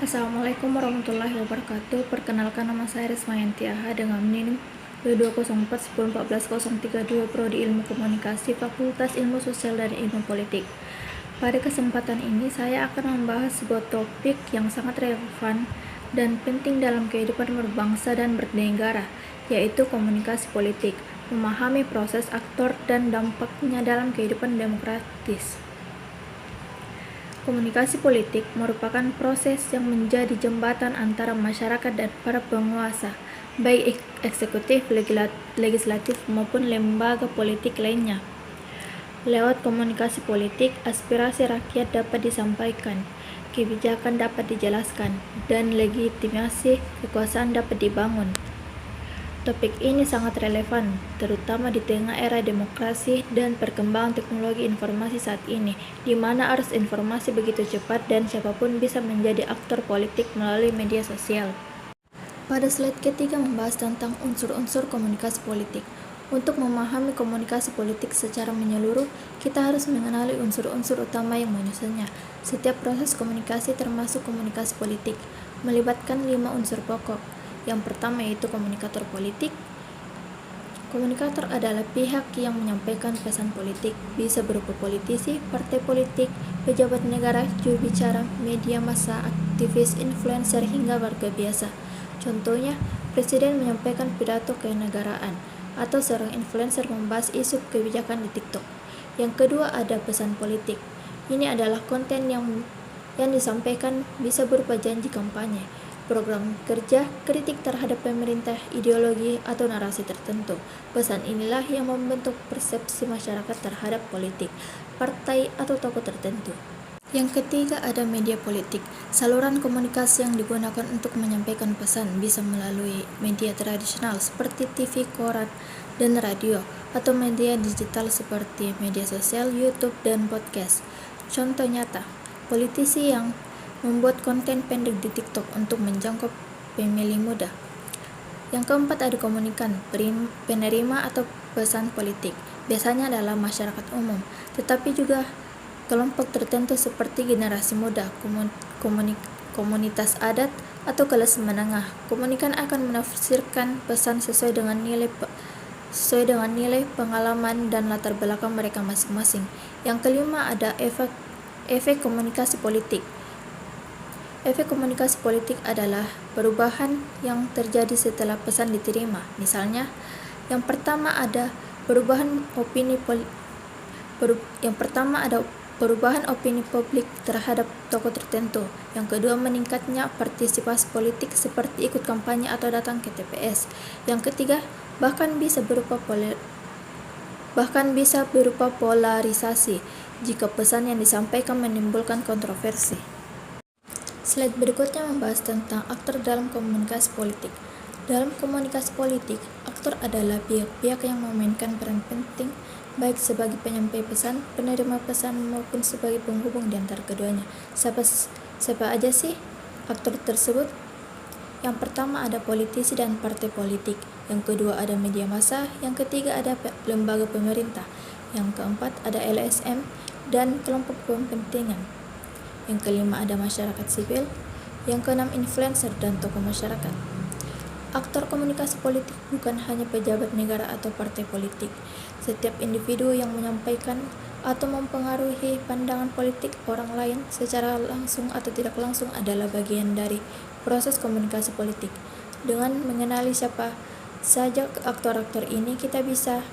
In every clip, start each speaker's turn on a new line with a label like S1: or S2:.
S1: Assalamualaikum warahmatullahi wabarakatuh. Perkenalkan, nama saya Rismayanti Aha dengan NIM 2204101432 Prodi Ilmu Komunikasi Fakultas Ilmu Sosial dan Ilmu Politik. Pada kesempatan ini saya akan membahas sebuah topik yang sangat relevan dan penting dalam kehidupan berbangsa dan bernegara, yaitu komunikasi politik, memahami proses aktor dan dampaknya dalam kehidupan demokratis. Komunikasi politik merupakan proses yang menjadi jembatan antara masyarakat dan para penguasa, baik eksekutif, legislatif, maupun lembaga politik lainnya. Lewat komunikasi politik, aspirasi rakyat dapat disampaikan, kebijakan dapat dijelaskan, dan legitimasi kekuasaan dapat dibangun. Topik ini sangat relevan, terutama di tengah era demokrasi dan perkembangan teknologi informasi saat ini, di mana arus informasi begitu cepat dan siapapun bisa menjadi aktor politik melalui media sosial. Pada slide ketiga membahas tentang unsur-unsur komunikasi politik. Untuk memahami komunikasi politik secara menyeluruh, kita harus mengenali unsur-unsur utama yang menyusunnya. Setiap proses komunikasi termasuk komunikasi politik, melibatkan 5 unsur pokok. Yang pertama yaitu komunikator politik. Komunikator adalah pihak yang menyampaikan pesan politik, bisa berupa politisi, partai politik, pejabat negara, juru bicara, media massa, aktivis, influencer, hingga warga biasa. Contohnya, presiden menyampaikan pidato kenegaraan, atau seorang influencer membahas isu kebijakan di TikTok. Yang kedua ada pesan politik. Ini adalah konten yang disampaikan bisa berupa janji kampanye, program kerja, kritik terhadap pemerintah, ideologi, atau narasi tertentu. Pesan inilah yang membentuk persepsi masyarakat terhadap politik, partai, atau tokoh tertentu. Yang ketiga ada media politik. Saluran komunikasi yang digunakan untuk menyampaikan pesan bisa melalui media tradisional seperti TV, koran, dan radio, atau media digital seperti media sosial, YouTube, dan podcast. Contoh nyata, politisi yang membuat konten pendek di TikTok untuk menjangkau pemilih muda. Yang keempat ada komunikan, penerima atau pesan politik. Biasanya adalah masyarakat umum, tetapi juga kelompok tertentu seperti generasi muda, komunitas adat, atau kelas menengah. Komunikan akan menafsirkan pesan sesuai dengan nilai pengalaman dan latar belakang mereka masing-masing. Yang kelima ada efek komunikasi politik. Efek komunikasi politik adalah perubahan yang terjadi setelah pesan diterima. Misalnya, yang pertama ada perubahan opini publik terhadap tokoh tertentu. Yang kedua, meningkatnya partisipasi politik seperti ikut kampanye atau datang ke TPS. Yang ketiga, bahkan bisa berupa polarisasi jika pesan yang disampaikan menimbulkan kontroversi. Slide berikutnya membahas tentang aktor dalam komunikasi politik. Dalam komunikasi politik, aktor adalah pihak-pihak yang memainkan peran penting baik sebagai penyampai pesan, penerima pesan, maupun sebagai penghubung di antara keduanya. Siapa aja sih aktor tersebut? Yang pertama ada politisi dan partai politik. Yang kedua ada media massa. Yang ketiga ada lembaga pemerintah. Yang keempat ada LSM dan kelompok kepentingan. Yang kelima ada masyarakat sipil. Yang keenam influencer dan tokoh masyarakat. Aktor komunikasi politik bukan hanya pejabat negara atau partai politik. Setiap individu yang menyampaikan atau mempengaruhi pandangan politik orang lain secara langsung atau tidak langsung adalah bagian dari proses komunikasi politik. Dengan mengenali siapa saja aktor-aktor ini, kita bisa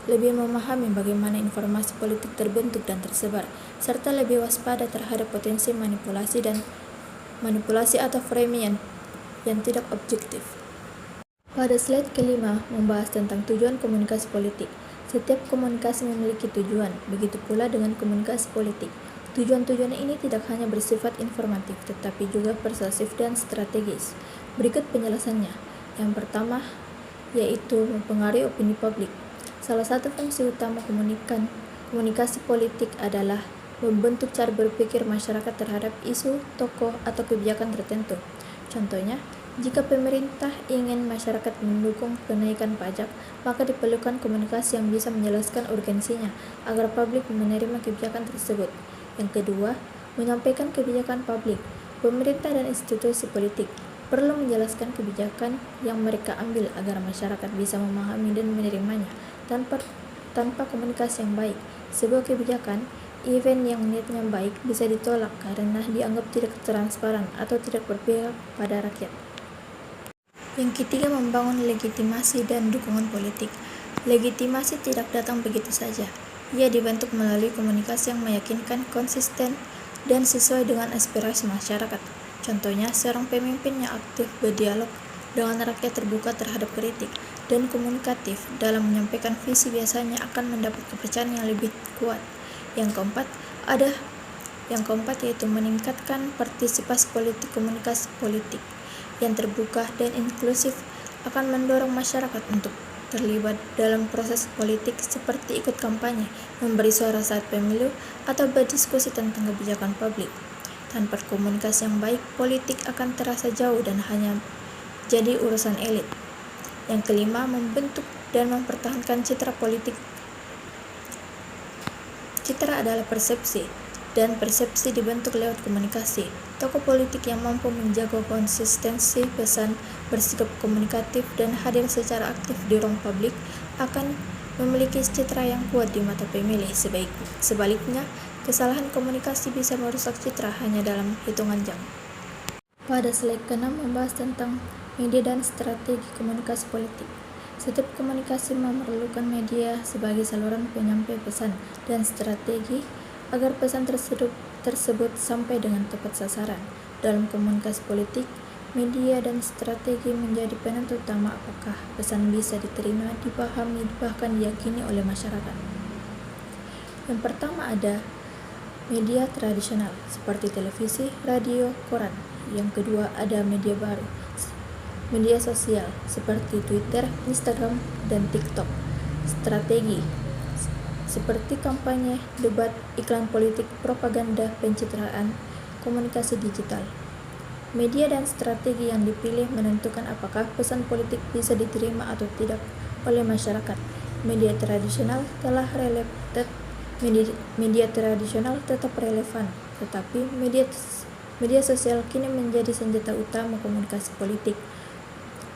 S1: lebih memahami bagaimana informasi politik terbentuk dan tersebar, serta lebih waspada terhadap potensi manipulasi atau framing yang tidak objektif. Pada slide kelima membahas tentang tujuan komunikasi politik. Setiap komunikasi memiliki tujuan, begitu pula dengan komunikasi politik. Tujuan-tujuan ini tidak hanya bersifat informatif, tetapi juga persuasif dan strategis. Berikut penjelasannya. Yang pertama, yaitu mempengaruhi opini publik. Salah satu fungsi utama komunikasi politik adalah membentuk cara berpikir masyarakat terhadap isu, tokoh, atau kebijakan tertentu. Contohnya, jika pemerintah ingin masyarakat mendukung kenaikan pajak, maka diperlukan komunikasi yang bisa menjelaskan urgensinya agar publik menerima kebijakan tersebut. Yang kedua, menyampaikan kebijakan publik. Pemerintah dan institusi politik perlu menjelaskan kebijakan yang mereka ambil agar masyarakat bisa memahami dan menerimanya tanpa komunikasi yang baik. Sebuah kebijakan, event yang niatnya baik bisa ditolak karena dianggap tidak transparan atau tidak berpihak pada rakyat. Yang ketiga, membangun legitimasi dan dukungan politik. Legitimasi tidak datang begitu saja. Ia dibentuk melalui komunikasi yang meyakinkan, konsisten, dan sesuai dengan aspirasi masyarakat. Contohnya, seorang pemimpin yang aktif berdialog dengan rakyat, terbuka terhadap kritik, dan komunikatif dalam menyampaikan visi biasanya akan mendapat kepercayaan yang lebih kuat. Yang keempat yaitu meningkatkan partisipasi politik. Komunikasi politik yang terbuka dan inklusif akan mendorong masyarakat untuk terlibat dalam proses politik seperti ikut kampanye, memberi suara saat pemilu, atau berdiskusi tentang kebijakan publik. Tanpa komunikasi yang baik, politik akan terasa jauh dan hanya jadi urusan elit. Yang kelima, membentuk dan mempertahankan citra politik. Citra adalah persepsi, dan persepsi dibentuk lewat komunikasi. Tokoh politik yang mampu menjaga konsistensi pesan, bersikap komunikatif, dan hadir secara aktif di ruang publik akan memiliki citra yang kuat di mata pemilih. Sebaliknya, kesalahan komunikasi bisa merusak citra hanya dalam hitungan jam. Pada slide ke-6 membahas tentang media dan strategi komunikasi politik. Setiap komunikasi memerlukan media sebagai saluran penyampai pesan dan strategi agar pesan tersebut sampai dengan tepat sasaran. Dalam komunikasi politik, media dan strategi menjadi penentu utama apakah pesan bisa diterima, dipahami, bahkan diyakini oleh masyarakat. Yang pertama ada media tradisional seperti televisi, radio, koran. Yang kedua ada media baru, media sosial seperti Twitter, Instagram, dan TikTok. Strategi seperti kampanye, debat, iklan politik, propaganda, pencitraan, komunikasi digital. Media dan strategi yang dipilih menentukan apakah pesan politik bisa diterima atau tidak oleh masyarakat. Media tradisional tetap relevan, tetapi media sosial kini menjadi senjata utama komunikasi politik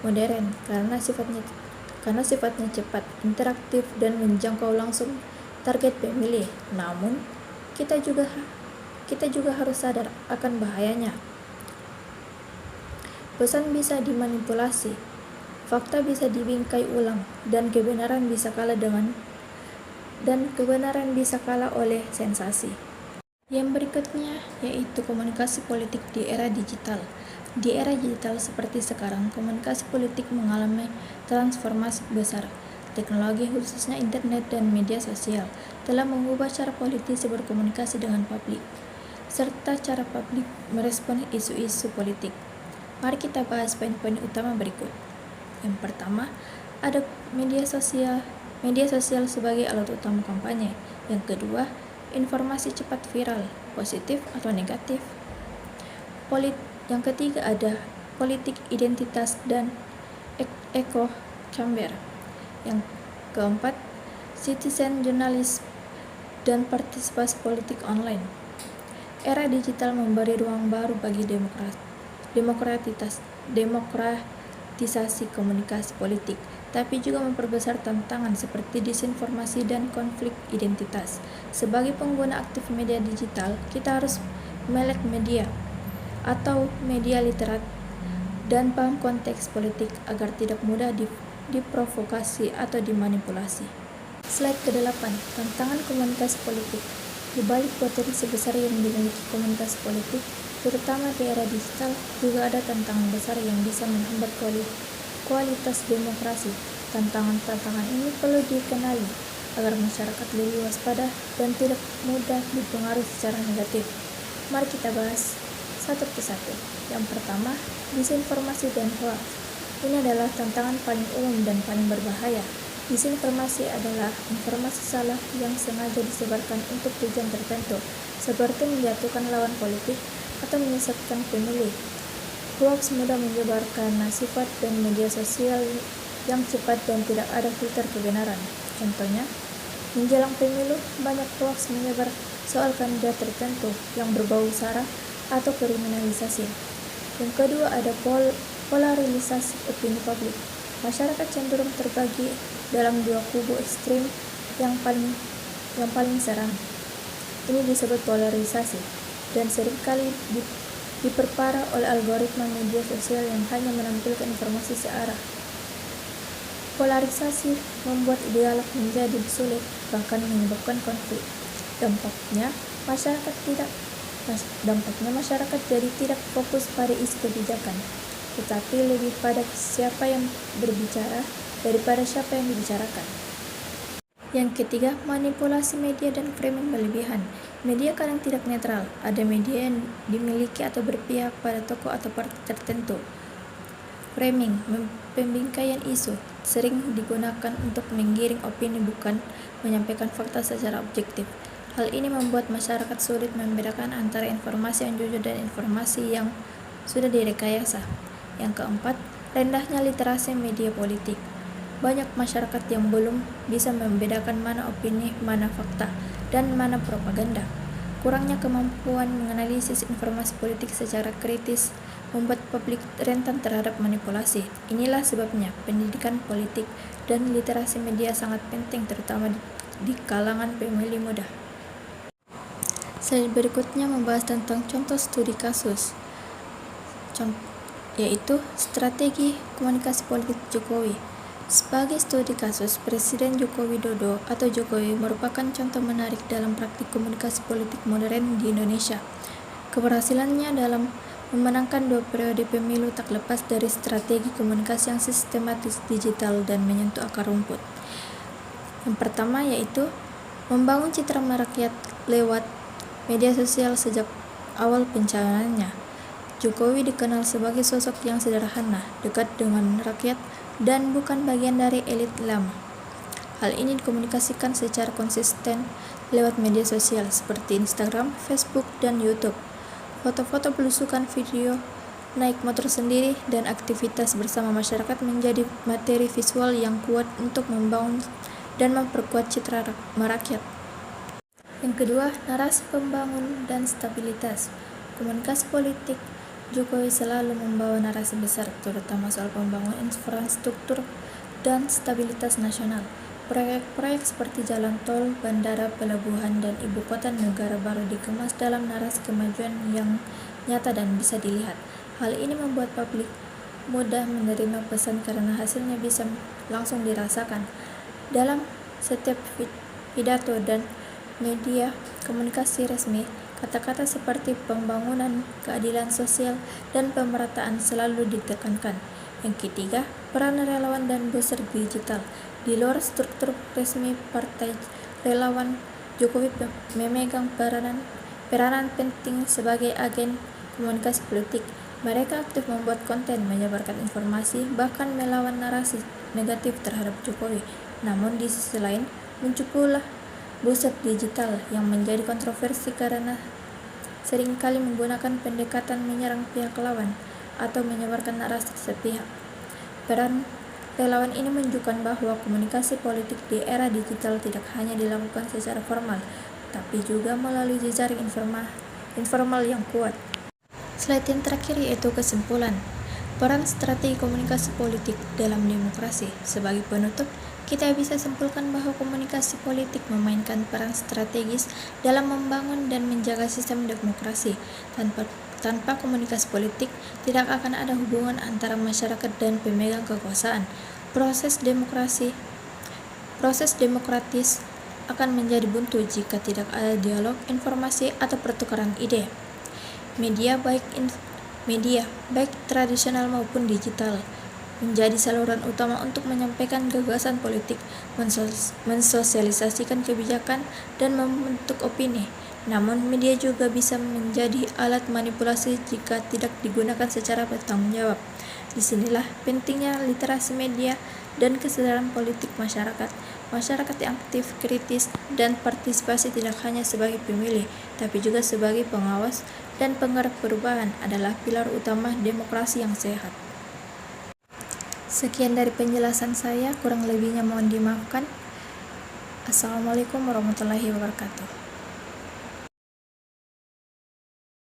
S1: modern karena sifatnya cepat, interaktif, dan menjangkau langsung target pemilih. Namun, kita juga harus sadar akan bahayanya. Pesan bisa dimanipulasi, fakta bisa dibingkai ulang, dan kebenaran bisa kalah oleh sensasi. Yang berikutnya yaitu komunikasi politik di era digital. Di era digital seperti sekarang, komunikasi politik mengalami transformasi besar. Teknologi, khususnya internet dan media sosial, telah mengubah cara politisi berkomunikasi dengan publik, serta cara publik merespons isu-isu politik. Mari kita bahas poin-poin utama berikut. Yang pertama, ada media sosial sebagai alat utama kampanye. Yang kedua, informasi cepat viral, positif atau negatif. Yang ketiga ada politik identitas dan echo chamber. Yang keempat, citizen journalism dan partisipasi politik online. Era digital memberi ruang baru bagi demokratisasi komunikasi politik, tapi juga memperbesar tantangan seperti disinformasi dan konflik identitas. Sebagai pengguna aktif media digital, kita harus melek media atau media literat dan paham konteks politik agar tidak mudah diprovokasi atau dimanipulasi. Slide ke-8, tantangan komunikasi politik. Di balik potensi besar yang dimiliki komunikasi politik, terutama di era digital, juga ada tantangan besar yang bisa menghambat kualitas demokrasi. Tantangan ini perlu dikenali agar masyarakat lebih waspada dan tidak mudah dipengaruhi secara negatif. Mari kita bahas satu persatu. Yang pertama, disinformasi dan hoax. Ini adalah tantangan paling umum dan paling berbahaya. Disinformasi adalah informasi salah yang sengaja disebarkan untuk tujuan tertentu, seperti menjatuhkan lawan politik atau menyesatkan pemilih. Hoax mudah menyebar karena sifat dan media sosial yang cepat dan tidak ada filter kebenaran. Contohnya, menjelang pemilu, banyak hoax menyebar soal kandidat tertentu yang berbau sara atau kriminalisasi. Yang kedua ada polarisasi opini publik. Masyarakat cenderung terbagi dalam dua kubu ekstrim yang paling serang. Ini disebut polarisasi dan seringkali diperparah oleh algoritma media sosial yang hanya menampilkan informasi searah. Polarisasi membuat dialog menjadi sulit, bahkan menyebabkan konflik. Dampaknya masyarakat jadi tidak fokus pada isi kebijakan, tetapi lebih pada siapa yang berbicara daripada siapa yang dibicarakan. Yang ketiga, manipulasi media dan framing berlebihan. Media kadang tidak netral. Ada media yang dimiliki atau berpihak pada tokoh atau partai tertentu. Framing, pembingkaian isu, sering digunakan untuk menggiring opini bukan menyampaikan fakta secara objektif. Hal ini membuat masyarakat sulit membedakan antara informasi yang jujur dan informasi yang sudah direkayasa. Yang keempat, rendahnya literasi media politik. Banyak masyarakat yang belum bisa membedakan mana opini, mana fakta, dan mana propaganda. Kurangnya kemampuan menganalisis informasi politik secara kritis membuat publik rentan terhadap manipulasi. Inilah sebabnya pendidikan politik dan literasi media sangat penting, terutama di kalangan pemilih muda. Slide berikutnya membahas tentang contoh studi kasus, yaitu strategi komunikasi politik Jokowi. Sebagai studi kasus, Presiden Joko Widodo atau Jokowi merupakan contoh menarik dalam praktik komunikasi politik modern di Indonesia. Keberhasilannya dalam memenangkan 2 periode pemilu tak lepas dari strategi komunikasi yang sistematis, digital, dan menyentuh akar rumput. Yang pertama yaitu membangun citra merakyat lewat media sosial sejak awal pencalonannya. Jokowi dikenal sebagai sosok yang sederhana, dekat dengan rakyat, dan bukan bagian dari elit lama. Hal ini dikomunikasikan secara konsisten lewat media sosial seperti Instagram, Facebook, dan YouTube. Foto-foto belusukan, video naik motor sendiri, dan aktivitas bersama masyarakat menjadi materi visual yang kuat untuk membangun dan memperkuat citra merakyat. Yang kedua, narasi pembangun dan stabilitas. Komunikasi politik Jokowi selalu membawa narasi besar, terutama soal pembangunan infrastruktur dan stabilitas nasional. Proyek-proyek seperti jalan tol, bandara, pelabuhan, dan ibu kota negara baru dikemas dalam narasi kemajuan yang nyata dan bisa dilihat. Hal ini membuat publik mudah menerima pesan karena hasilnya bisa langsung dirasakan. Dalam setiap pidato dan media komunikasi resmi, kata-kata seperti pembangunan, keadilan sosial, dan pemerataan selalu ditekankan. Yang ketiga, peran relawan dan booster digital. Di luar struktur resmi partai, relawan Jokowi memegang peranan penting sebagai agen komunikasi politik. Mereka aktif membuat konten, menyebarkan informasi, bahkan melawan narasi negatif terhadap Jokowi. Namun di sisi lain, muncul pula booster digital yang menjadi kontroversi karena seringkali menggunakan pendekatan menyerang pihak lawan atau menyebarkan narasi sepihak. Peran relawan ini menunjukkan bahwa komunikasi politik di era digital tidak hanya dilakukan secara formal, tapi juga melalui jejaring informal yang kuat. Slide yang terakhir yaitu kesimpulan. Peran strategi komunikasi politik dalam demokrasi. Sebagai penutup, kita bisa simpulkan bahwa komunikasi politik memainkan peran strategis dalam membangun dan menjaga sistem demokrasi. Tanpa komunikasi politik, tidak akan ada hubungan antara masyarakat dan pemegang kekuasaan. Proses demokratis akan menjadi buntu jika tidak ada dialog, informasi, atau pertukaran ide. Media baik tradisional maupun digital menjadi saluran utama untuk menyampaikan gagasan politik, mensosialisasikan kebijakan, dan membentuk opini. Namun, media juga bisa menjadi alat manipulasi jika tidak digunakan secara bertanggung jawab. Disinilah pentingnya literasi media dan kesadaran politik masyarakat. Masyarakat yang aktif, kritis, dan partisipasi tidak hanya sebagai pemilih, tapi juga sebagai pengawas dan penggerak perubahan adalah pilar utama demokrasi yang sehat. Sekian dari penjelasan saya, kurang lebihnya mohon dimaafkan. Assalamualaikum warahmatullahi wabarakatuh.